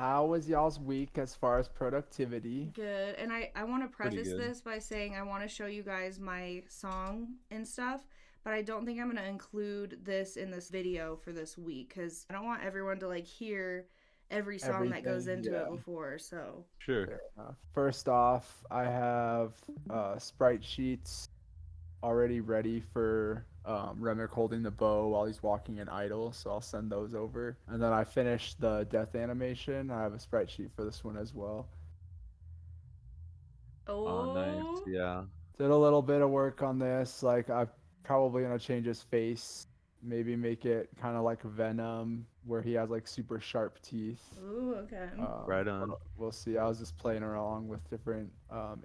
How was y'all's week as far as productivity? Good. And I want to Pretty preface good. this by saying I want to show you guys my song and stuff, but I don't think I'm going to include this in this video for this week because I don't want everyone to like hear every song that goes Everything, into it yeah. before. So, Sure. Fair enough. First off, I have sprite sheets already ready for Remick holding the bow while he's walking in idle, so I'll send those over. And then I finished the death animation. I have a sprite sheet for this one as well. Oh, nice. oh, Yeah. Did a little bit of work on this. Like I'm probably gonna change his face, maybe make it kind of like Venom, where he has like super sharp teeth. ooh, okay. Right on. We'll see. I was just playing around with different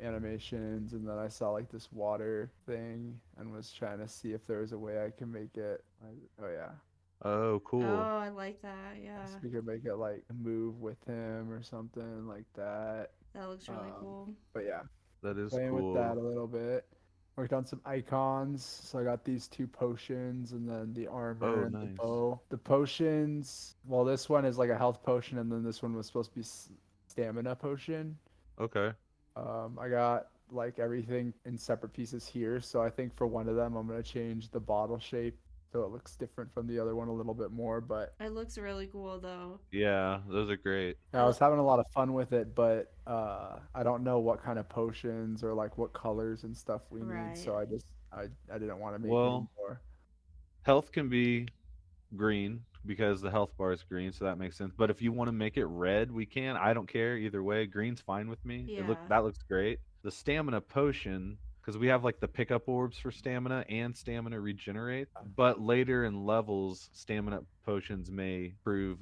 animations, and then I saw like this water thing, and was trying to see if there was a way I can make it. Like, oh yeah, Oh, cool. Oh, I like that. Yeah, so we could make it like move with him or something like that. that looks really Um, cool. but yeah, That is playing with that cool. a little bit. Worked on some icons. So I got these two potions and then the armor Oh, and the nice. bow. The potions, well, this one is like a health potion, and then this one was supposed to be stamina potion. Okay. I got like everything in separate pieces here. So I think for one of them, I'm gonna change the bottle shape so it looks different from the other one a little bit more. But It looks really cool though. Yeah, those are great. yeah, I was having a lot of fun with it, but I don't know what kind of potions or like what colors and stuff we need. Right. So I didn't want to make any Well, more. health can be green because the health bar is green, so that makes sense. But if you want to make it red, we can. I don't care either way. Green's fine with me. Yeah. That looks great. The stamina potion, because we have like the pickup orbs for stamina and stamina regenerate, but later in levels, stamina potions may prove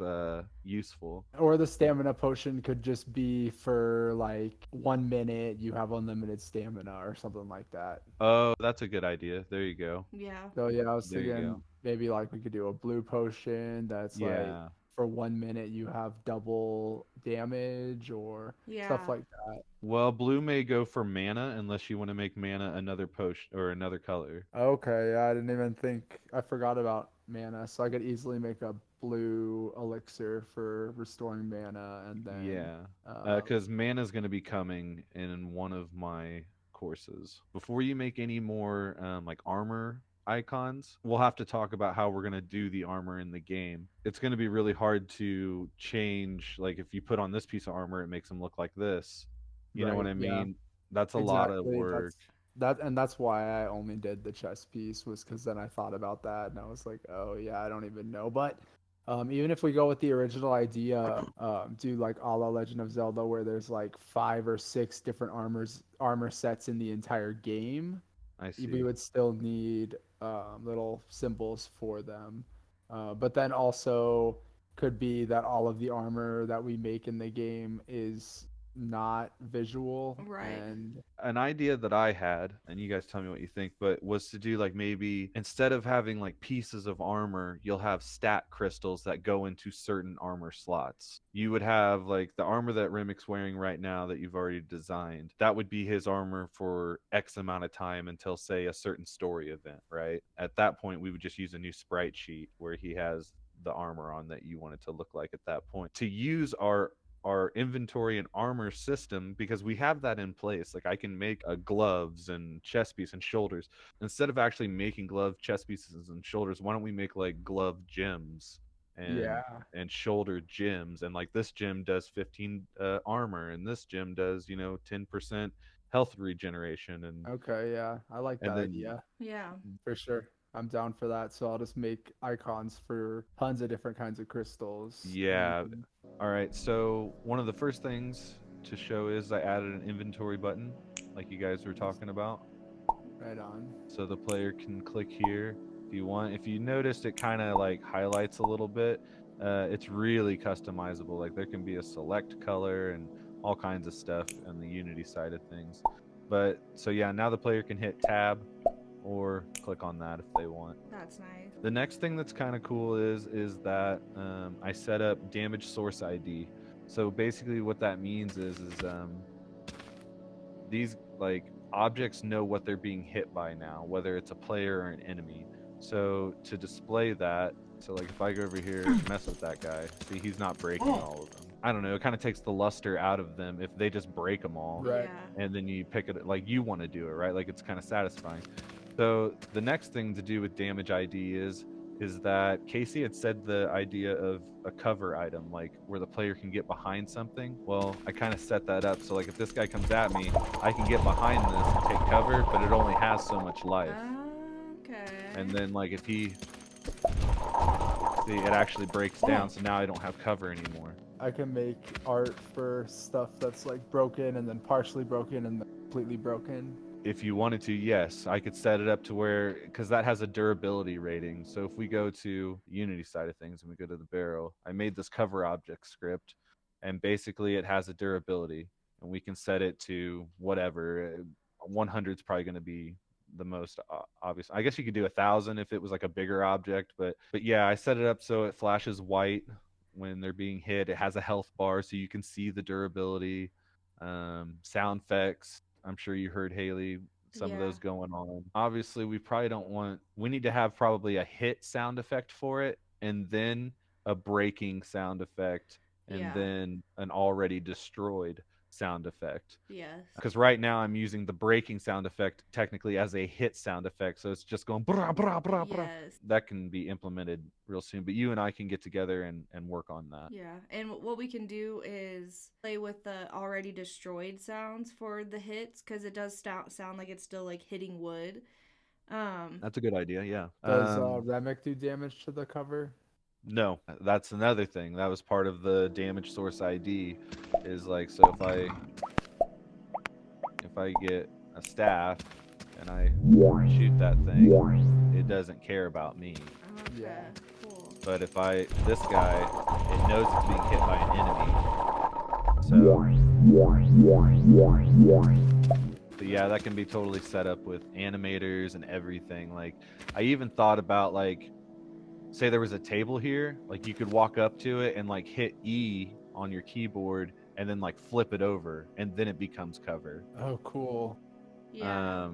useful. Or the stamina potion could just be for like 1 minute, you have unlimited stamina or something like that. Oh, that's a good idea. There you go. Yeah. So yeah, I was There you thinking go. maybe like we could do a blue potion that's like Yeah. for 1 minute you have double damage or stuff Yeah. like that. Well, blue may go for mana unless you want to make mana another potion or another color. Okay, yeah, I didn't even think I forgot about mana, so I could easily make a blue elixir for restoring mana and then Yeah. um Because mana is going to be coming in one of my courses. Before you make any more like armor icons, we'll have to talk about how we're going to do the armor in the game. It's going to be really hard to change. Like if you put on this piece of armor, it makes them look like this. You know what right, I yeah. mean? That's a lot of Exactly. work. That's why I only did the chess piece was because then I thought about that and I was like, oh yeah, I don't even know. But even if we go with the original idea, do like a la Legend of Zelda, where there's like 5 or 6 different armor sets in the entire game, I we see. would still need little symbols for them. But then also could be that all of the armor that we make in the game is not visual Right. and An idea that I had, and you guys tell me what you think, but was to do like maybe instead of having like pieces of armor, you'll have stat crystals that go into certain armor slots. You would have like the armor that Remic's wearing right now that you've already designed. That would be his armor for X amount of time until, say, a certain story event, right? At that point, we would just use a new sprite sheet where he has the armor on that you want it to look like at that point. To use our inventory and armor system because we have that in place. Like I can make gloves and chest piece and shoulders instead of actually making glove chest pieces and shoulders. Why don't we make like glove gems and yeah. shoulder gems and like this gem does 15 armor and this gem does 10% health regeneration Okay, yeah. I like and that then idea Yeah. for sure. I'm down for that. So I'll just make icons for tons of different kinds of crystals and yeah. All right, so one of the first things to show is I added an inventory button like you guys were talking about. right on. So the player can click here if you want. If you noticed, it kind of like highlights a little bit. It's really customizable. Like there can be a select color and all kinds of stuff on the Unity side of things. But so yeah, now the player can hit tab or click on that if they want. That's nice. The next thing that's kind of cool is that I set up damage source ID. So basically, what that means is these like objects know what they're being hit by now, whether it's a player or an enemy. So to display that, so like if I go over here mess with that guy, see he's not breaking all of them. I don't know, it kind of takes the luster out of them if they just break them all. Right. Yeah. And then you pick it like you want to do it, right? Like it's kind of satisfying. So the next thing to do with damage ID is that Casey had said the idea of a cover item, like where the player can get behind something. Well, I kind of set that up so like if this guy comes at me, I can get behind this and take cover, but it only has so much life. Okay. And then like if he see, it actually breaks down, so now I don't have cover anymore. I can make art for stuff that's like broken and then partially broken and then completely broken. If you wanted to, yes, I could set it up to where, because that has a durability rating. So if we go to Unity side of things and we go to the barrel, I made this cover object script, and basically it has a durability, and we can set it to whatever. 100 is probably going to be the most obvious. I guess you could do 1,000 if it was like a bigger object, but yeah, I set it up so it flashes white when they're being hit. It has a health bar so you can see the durability. Sound effects, I'm sure you heard Haley some of Yeah. those going on. Obviously, we need to have probably a hit sound effect for it, and then a breaking sound effect, and Yeah. then an already destroyed sound effect. Yes. Because right now I'm using the breaking sound effect technically as a hit sound effect, so it's just going brah brah brah brah. Yes. That can be implemented real soon, but you and I can get together and work on that. Yeah, and what we can do is play with the already destroyed sounds for the hits because it does sound like it's still like hitting wood. That's a good idea, yeah. Does Remick do damage to the cover? No, that's another thing. That was part of the damage source ID. Is like, so if I get a staff and I shoot that thing, it doesn't care about me. Okay, Yeah. cool. But if this guy, it knows it's being hit by an enemy. So yeah, that can be totally set up with animators and everything. Like, I even thought about like, say there was a table here, like you could walk up to it and like hit E on your keyboard and then like flip it over and then it becomes cover. Oh, cool. Yeah.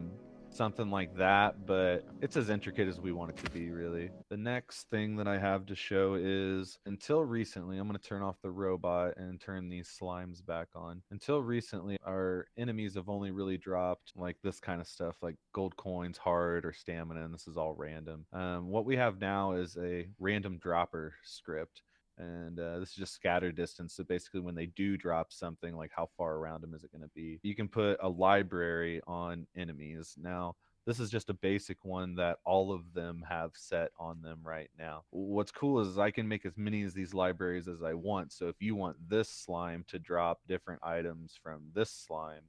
Something like that, but it's as intricate as we want it to be, really. The next thing that I have to show is, until recently, I'm going to turn off the robot and turn these slimes back on. Until recently, our enemies have only really dropped like this kind of stuff, like gold coins, heart, or stamina, and this is all random. What we have now is a random dropper script. And this is just scatter distance. So basically, when they do drop something, like how far around them is it going to be? You can put a library on enemies. Now, this is just a basic one that all of them have set on them right now. What's cool is I can make as many of these libraries as I want. So if you want this slime to drop different items from this slime,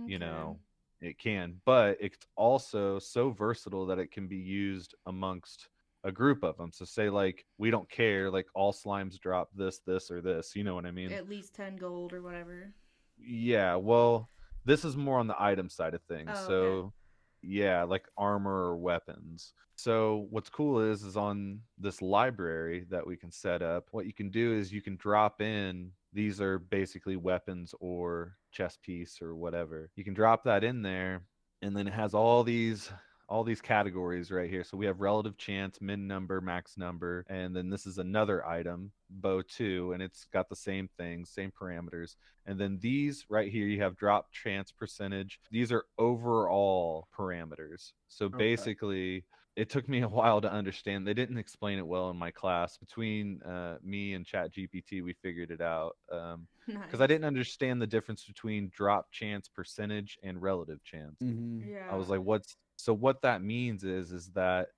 you know, it can. But it's also so versatile that it can be used amongst a group of them. So say like we don't care, like all slimes drop this, or this, you know what I mean? At least 10 gold or whatever. Yeah, well, this is more on the item side of things. Oh, So okay. yeah, like armor or weapons. So what's cool is on this library that we can set up, what you can do is you can drop in, these are basically weapons or chest piece or whatever. You can drop that in there, and then it has all these categories right here. So we have relative chance, min number, max number, and then this is another item, bow 2, and it's got the same things, same parameters. And then these right here, you have drop chance percentage. These are overall parameters. So basically, it took me a while to understand. They didn't explain it well in my class. Between me and ChatGPT, we figured it out. Because I didn't understand the difference between drop chance percentage and relative chance. Mm-hmm. Yeah. I was like, what that means is that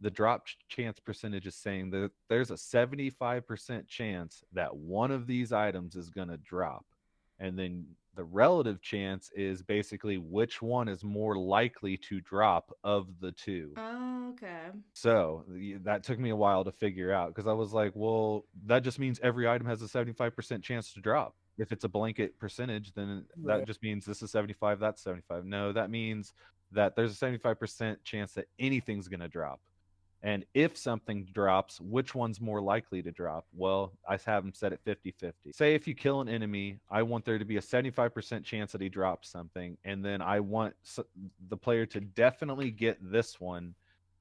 the drop chance percentage is saying that there's a 75% chance that one of these items is going to drop. And then the relative chance is basically which one is more likely to drop of the two. Oh, okay. So that took me a while to figure out, because I was like, well, that just means every item has a 75% chance to drop. If it's a blanket percentage, then that Right. just means this is 75, that's 75. No, that means that there's a 75% chance that anything's going to drop. And if something drops, which one's more likely to drop? Well, I have them set at 50-50. Say if you kill an enemy, I want there to be a 75% chance that he drops something, and then I want the player to definitely get this one,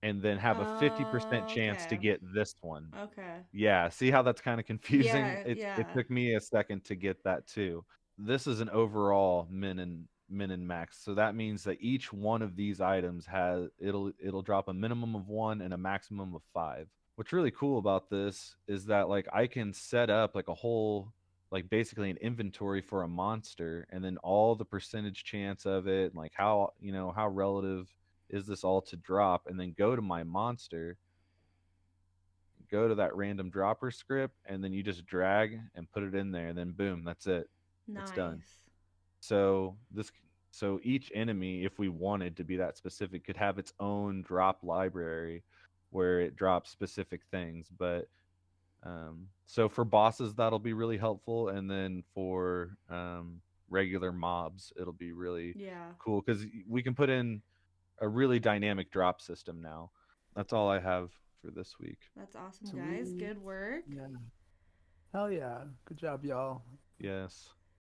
and then have a 50% Oh, chance to okay. get this one. Okay. Yeah, see how that's kind of confusing? Yeah, It yeah. took me a second to get that too. This is an overall min and max. So that means that each one of these items has it'll drop a minimum of 1 and a maximum of 5. What's really cool about this is that like I can set up like a whole like basically an inventory for a monster and then all the percentage chance of it and like how, how relative is this all to drop and then go to my monster, go to that random dropper script, and then you just drag and put it in there, and then boom, that's it. It's done. Nice. So each enemy, if we wanted to be that specific, could have its own drop library where it drops specific things. But so for bosses, that'll be really helpful, and then for regular mobs, it'll be really Yeah. cool because we can put in a really dynamic drop system now. That's all I have for this week. That's awesome, guys. Sweet. Good work. Yeah. Hell yeah. Good job, y'all. Yes.